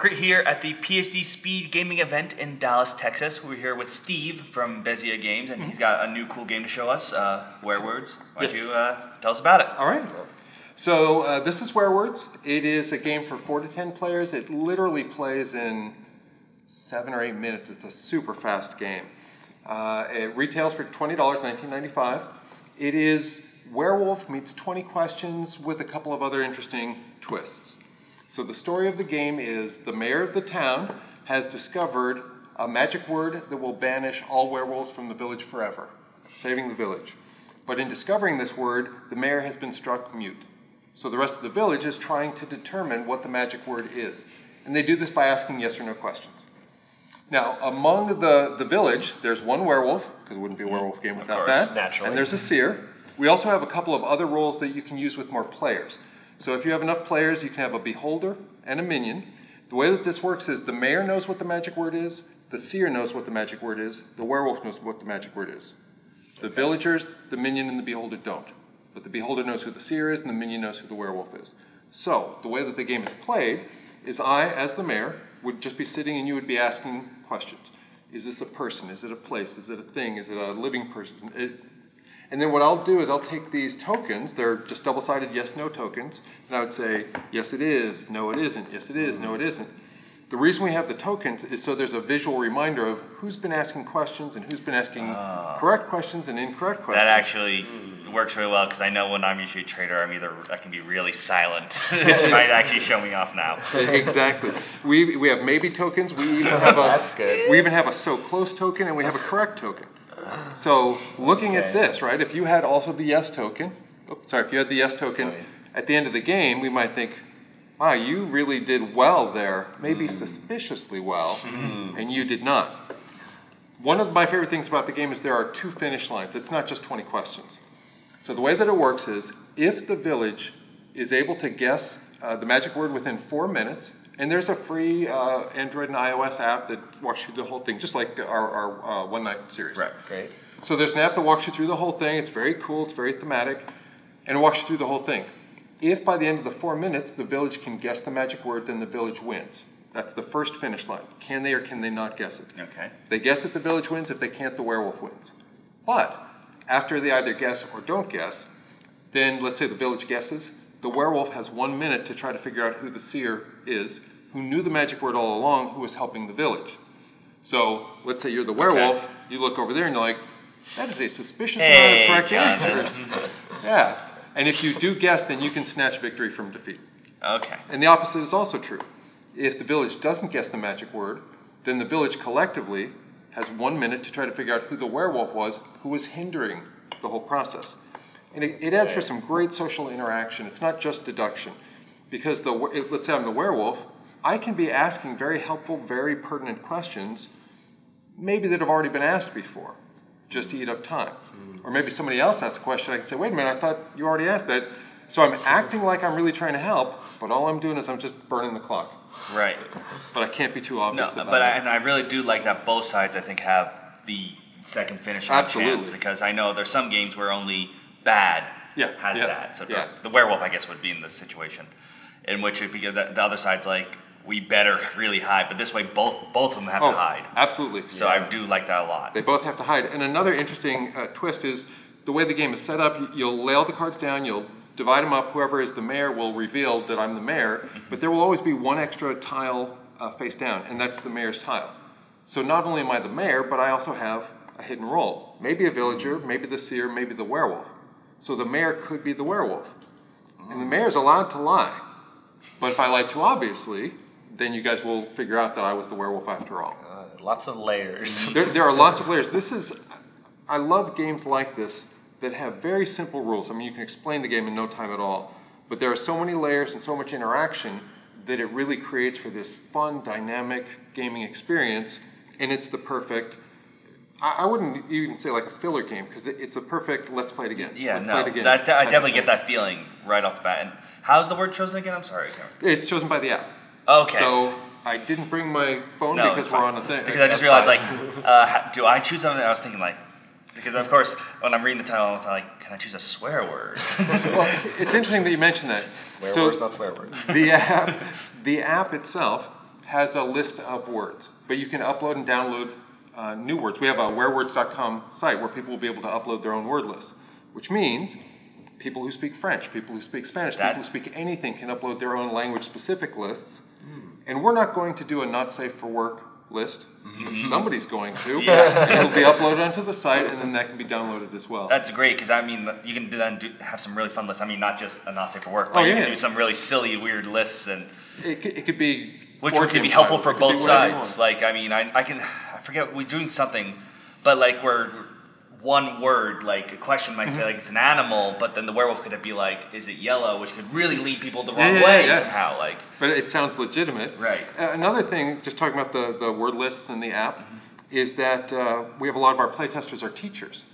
here at the PhD Speed Gaming event in Dallas, Texas. We're here with Steve from Bezier Games, and he's got a new cool game to show us, Werewords. Why don't you tell us about it? All right. So this is Werewords. It is a game for 4 to 10 players. It literally plays in 7 or 8 minutes. It's a super fast game. It retails for $20, $19.95. It is Werewolf meets 20 questions with a couple of other interesting twists. So the story of the game is the mayor of the town has discovered a magic word that will banish all werewolves from the village forever, saving the village. But in discovering this word, the mayor has been struck mute. So the rest of the village is trying to determine what the magic word is. And they do this by asking yes or no questions. Now, among the village, there's one werewolf, because it wouldn't be a werewolf game without that. Naturally. And there's a seer. We also have a couple of other roles that you can use with more players. So if you have enough players, you can have a beholder and a minion. The way that this works is the mayor knows what the magic word is, the seer knows what the magic word is, the werewolf knows what the magic word is. The villagers, the minion, and the beholder don't. But the beholder knows who the seer is, and the minion knows who the werewolf is. So the way that the game is played is I, as the mayor, would just be sitting and you would be asking questions. Is this a person? Is it a place? Is it a thing? Is it a living person? And then what I'll do is I'll take these tokens, they're just double-sided yes-no tokens, and I would say, yes it is, no it isn't, yes it is, no it isn't. The reason we have the tokens is so there's a visual reminder of who's been asking questions and who's been asking correct questions and incorrect questions. That actually works really well, because I know when I'm usually a trader, I can be really silent. Which might actually show me off now. Exactly. We have maybe tokens, we even have a, That's good. we even have a so close token, and we have a correct token. So looking at this, right, if you had also the yes token, if you had the yes token, at the end of the game, we might think, wow, you really did well there, maybe suspiciously well, and you did not. One of my favorite things about the game is there are 2 finish lines. It's not just 20 questions. So the way that it works is, if the village is able to guess the magic word within 4 minutes, and there's a free Android and iOS app that walks you through the whole thing, just like our One Night series. Right, great. So there's an app that walks you through the whole thing. It's very cool, it's very thematic, and it walks you through the whole thing. If by the end of the 4 minutes the village can guess the magic word, then the village wins. That's the first finish line. Can they or can they not guess it? Okay. If they guess it, the village wins. If they can't, the werewolf wins. But after they either guess or don't guess, then let's say the village guesses, the werewolf has 1 minute to try to figure out who the seer is, who knew the magic word all along, who was helping the village. So let's say you're the werewolf, you look over there and you're like, that is a suspicious amount of correct answers. Yeah. And if you do guess, then you can snatch victory from defeat. Okay. And the opposite is also true. If the village doesn't guess the magic word, then the village collectively has 1 minute to try to figure out who the werewolf was, who was hindering the whole process. And it adds for some great social interaction. It's not just deduction. Because let's say I'm the werewolf, I can be asking very helpful, very pertinent questions, maybe that have already been asked before, just to eat up time. Or maybe somebody else asks a question, I can say, wait a minute, I thought you already asked that. So I'm acting like I'm really trying to help, but all I'm doing is I'm just burning the clock. Right. But I can't be too obvious about it. And I really do like that both sides, I think, have the second finishing chance, because I know there's some games where only bad has that. So the werewolf, I guess, would be in this situation, in which it'd be the other side's like, we better really hide, but this way both of them have to hide. Absolutely. So I do like that a lot. They both have to hide. And another interesting twist is the way the game is set up. You'll lay all the cards down, you'll divide them up. Whoever is the mayor will reveal that I'm the mayor, but there will always be one extra tile face down, and that's the mayor's tile. So not only am I the mayor, but I also have a hidden role. Maybe a villager, maybe the seer, maybe the werewolf. So the mayor could be the werewolf. And the mayor's allowed to lie. But if I lie too obviously, then you guys will figure out that I was the werewolf after all. Lots of layers. There are lots of layers. I love games like this that have very simple rules. I mean, you can explain the game in no time at all, but there are so many layers and so much interaction that it really creates for this fun, dynamic gaming experience, and it's the perfect, I wouldn't even say like a filler game, because it's a perfect let's play it again. Yeah, play it again. I definitely get that feeling right off the bat. And how's the word chosen again? I'm sorry. It's chosen by the app. Okay. So I didn't bring my phone because we're on a thing. Because I just realized, do I choose something? I was thinking, because of course, when I'm reading the title, I'm like, can I choose a swear word? Well, it's interesting that you mentioned that. Werewords, not swear words. The app itself has a list of words, but you can upload and download new words. We have a werewords.com site where people will be able to upload their own word list, which means people who speak French, people who speak Spanish, people who speak anything can upload their own language-specific lists. And we're not going to do a not safe for work list. Somebody's going to. And it'll be uploaded onto the site, and then that can be downloaded as well. That's great, because I mean, you can then have some really fun lists. I mean, not just a not safe for work, but you can do some really silly, weird lists, and it could be which could be helpful for both sides. Like, I mean, I forget we're doing something, but like we're one word, like a question might say like it's an animal, but then the werewolf could be like, is it yellow, which could really lead people the wrong way somehow. Like, but it sounds legitimate, right? Another thing, just talking about the word lists in the app, is that we have a lot of our playtesters are teachers,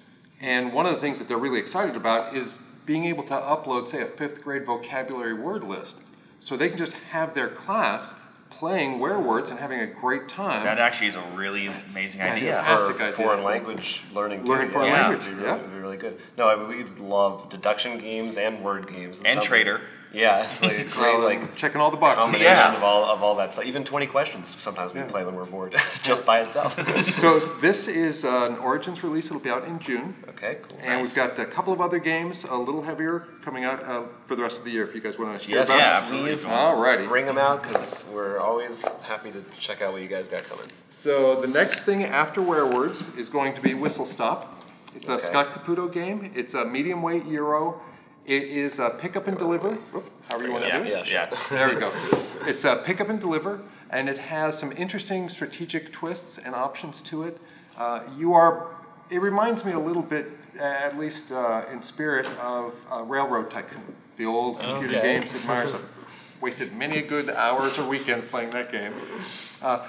and one of the things that they're really excited about is being able to upload, say, a 5th grade vocabulary word list, so they can just have their class playing Werewords and having a great time. That actually is a really amazing idea. Fantastic idea. Foreign language learning too. Learning foreign language, would be really good. No, we love deduction games and word games. And Trader. Yeah, it's like a great checking all the boxes. Combination of all that stuff. Even 20 questions sometimes we play when we're bored, just by itself. So this is an Origins release. It'll be out in June. Okay, cool. And we've got a couple of other games, a little heavier, coming out for the rest of the year. If you guys want to hear about absolutely. Please alrighty. Bring them out, because we're always happy to check out what you guys got coming. So the next thing after Werewords is going to be Whistle Stop. It's a Scott Caputo game. It's a medium weight Euro. It is a pick up and deliver. However you want to do it. Yeah. There we go. It's a pick up and deliver, and it has some interesting strategic twists and options to it. It reminds me a little bit, at least in spirit, of Railroad Tycoon, the old computer games that Myers have wasted many good hours or weekends playing that game.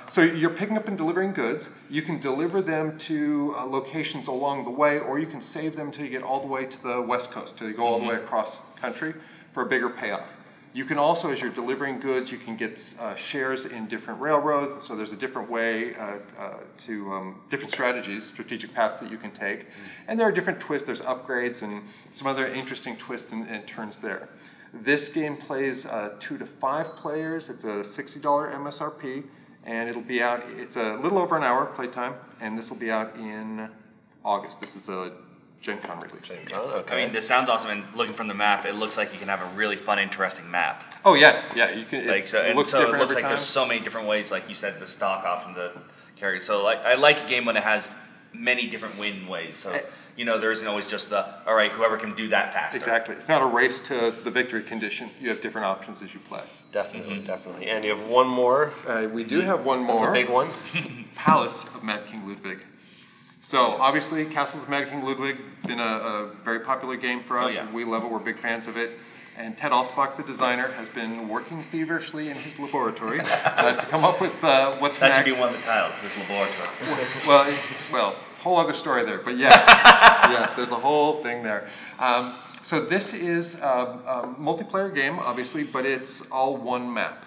So you're picking up and delivering goods. You can deliver them to locations along the way, or you can save them until you get all the way to the West Coast, till you go all the way across country for a bigger payoff. You can also, as you're delivering goods, you can get shares in different railroads, so there's a different way different strategies, strategic paths that you can take. And there are different twists, there's upgrades and some other interesting twists and turns there. This game plays 2 to 5 players. It's a $60 MSRP, and it'll be out, it's a little over an hour playtime, and this will be out in August. This is a Gen Con release. Gen Con, okay. I mean, this sounds awesome, and looking from the map, it looks like you can have a really fun, interesting map. Oh yeah, you can. It looks like there's so many different ways, like you said, the stock option, the carry. So like, I like a game when it has many different win ways. So there isn't always just all right, whoever can do that faster. Exactly. It's not a race to the victory condition. You have different options as you play. Definitely. And you have one more. We do have one more. That's a big one. Palace of Mad King Ludwig. So obviously, Castles of Mad King Ludwig been a very popular game for us. We love it. We're big fans of it. And Ted Alsbach, the designer, has been working feverishly in his laboratory to come up with what's next. That should be one of the titles, his laboratory. Well, whole other story there, but yes, there's a whole thing there. So this is a multiplayer game, obviously, but it's all one map.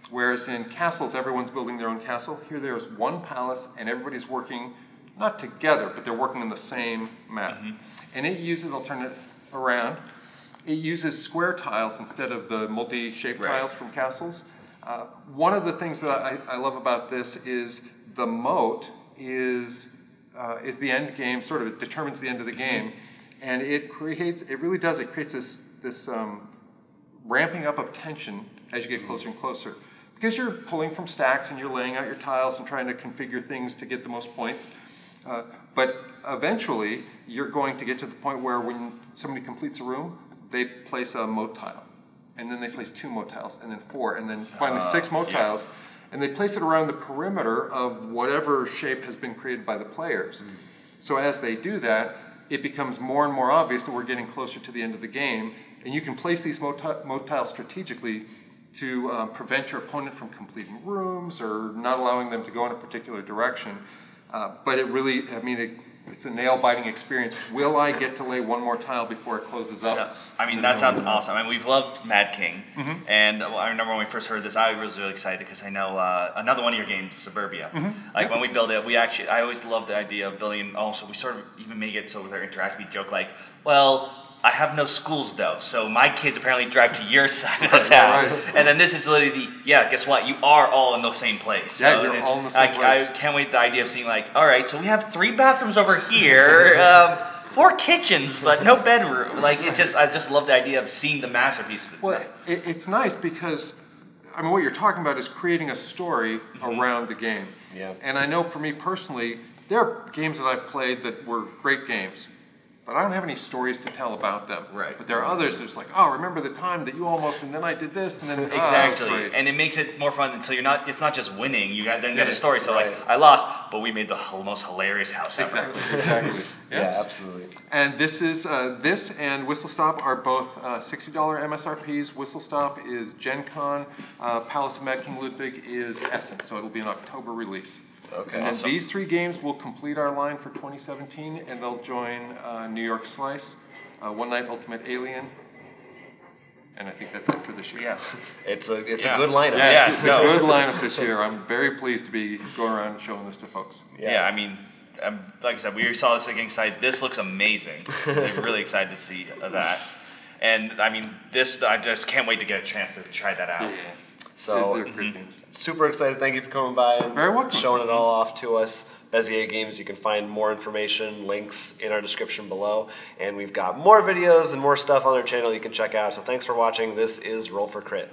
Whereas in Castles, everyone's building their own castle. Here there's one palace, and everybody's working, not together, but they're working on the same map. And it uses, I'll turn it around, it uses square tiles instead of the multi-shaped tiles from Castles. One of the things that I love about this is the moat is the end game, sort of it determines the end of the game, and it creates this ramping up of tension as you get closer and closer, because you're pulling from stacks and you're laying out your tiles and trying to configure things to get the most points. But eventually, you're going to get to the point where when somebody completes a room, they place a moat tile, and then they place 2 moat tiles, and then 4, and then finally 6 moat tiles. And they place it around the perimeter of whatever shape has been created by the players. So as they do that, it becomes more and more obvious that we're getting closer to the end of the game, and you can place these moat tiles strategically to prevent your opponent from completing rooms or not allowing them to go in a particular direction. But it really, it's a nail-biting experience. Will I get to lay one more tile before it closes up? Yeah. That sounds awesome. We've loved Mad King, and I remember when we first heard this, I was really excited because I know another one of your games, Suburbia. When we build it, I always loved the idea of building. Also, we sort of even make it so with our interactive, we joke like, well, I have no schools though, so my kids apparently drive to your side of the town. Right. And then this is literally guess what? You are all in the same place. Yeah, you're all in the same place. I can't wait the idea of seeing like, all right, so we have 3 bathrooms over here, 4 kitchens, but no bedroom. Like I just love the idea of seeing the masterpiece. Well, it's nice because, I mean, what you're talking about is creating a story around the game. Yeah. And I know for me personally, there are games that I've played that were great games, but I don't have any stories to tell about them. Right. But there are others that's like, oh, remember the time that you almost, and then I did this, and then exactly. And it makes it more fun. So it's not just winning. You got a story. So like, I lost, but we made the most hilarious house ever. Exactly. Yes. Yeah, absolutely. And this and Whistle Stop are both $60 MSRPs. Whistle Stop is Gen Con. Palace of Mad King Ludwig is Essence. So it'll be an October release. Okay. And then these 3 games will complete our line for 2017, and they'll join New York Slice, One Night Ultimate Alien, and I think that's it for this year. Yeah. It's a good lineup. Yeah, it's a good lineup this year. I'm very pleased to be going around and showing this to folks. Yeah, I mean, like I said, we saw this again site. This looks amazing. I'm really excited to see that. And I mean, I just can't wait to get a chance to try that out. Yeah. So, they're great games. Super excited. Thank you for coming by and Very welcome. showing it all off to us. Bezier Games, you can find more information, links in our description below. And we've got more videos and more stuff on our channel you can check out. So thanks for watching. This is Roll for Crit.